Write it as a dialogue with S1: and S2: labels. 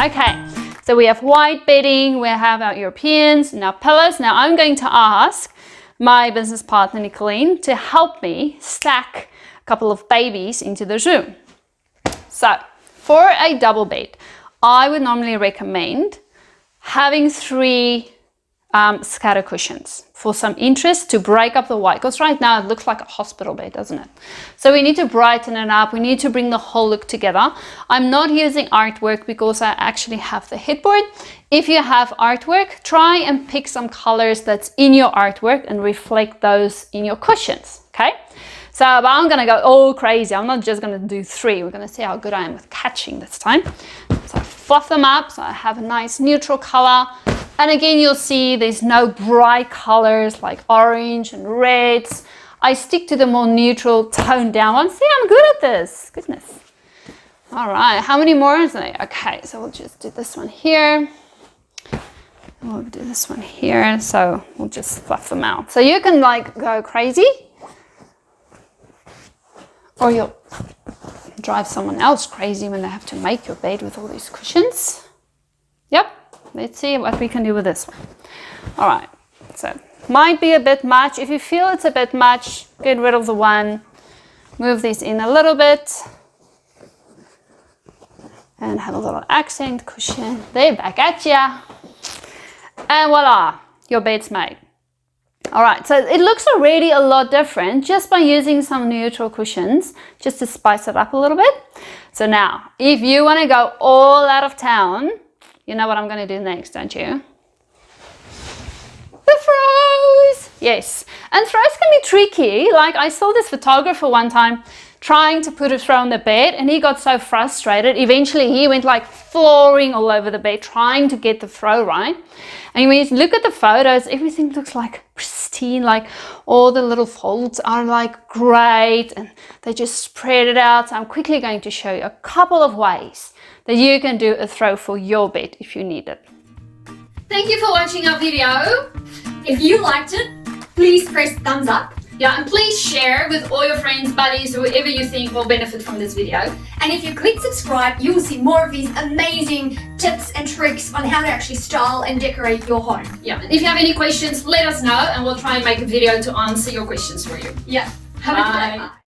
S1: Okay, so we have white bedding, we have our Europeans and our pillows. Now I'm going to ask my business partner Nicolene to help me stack a couple of babies into the room. So for a double bed, I would normally recommend having 3 scatter cushions for some interest to break up the white, because right now it looks like a hospital bed, doesn't it? So we need to brighten it up, we need to bring the whole look together. I'm not using artwork because I actually have the headboard. If you have artwork, try and pick some colors that's in your artwork and reflect those in your cushions, okay? So I'm gonna go all crazy. I'm not just gonna do 3. We're gonna see how good I am with catching this time. So I fluff them up so I have a nice neutral color. And again, you'll see there's no bright colors like orange and reds. I stick to the more neutral, toned down ones. See, I'm good at this. Goodness. All right, how many more is there? Okay, so we'll just do this one here. We'll do this one here. So we'll just fluff them out. So you can like go crazy, or you'll drive someone else crazy when they have to make your bed with all these cushions. Yep. Let's see what we can do with this one. All right, so might be a bit much. If you feel it's a bit much, get rid of the one. Move these in a little bit. And have a little accent cushion. They're back at ya. And voila, your bed's made. All right, so it looks already a lot different just by using some neutral cushions, just to spice it up a little bit. So now, if you want to go all out of town, you know what I'm going to do next, don't you? The throws! Yes, and throws can be tricky. Like I saw this photographer one time trying to put a throw on the bed, and he got so frustrated. Eventually, he went like flooring all over the bed trying to get the throw right. And when you look at the photos, everything looks like pristine, like all the little folds are like great, and they just spread it out. So I'm quickly going to show you a couple of ways that you can do a throw for your bed if you need it.
S2: Thank you for watching our video. If you liked it, please press thumbs up. Yeah, and please share with all your friends, buddies, or whoever you think will benefit from this video.
S3: And if you click subscribe, you will see more of these amazing tips and tricks on how to actually style and decorate your home.
S2: Yeah, and if you have any questions, let us know and we'll try and make a video to answer your questions for you.
S3: Yeah, have a good day.
S2: Bye.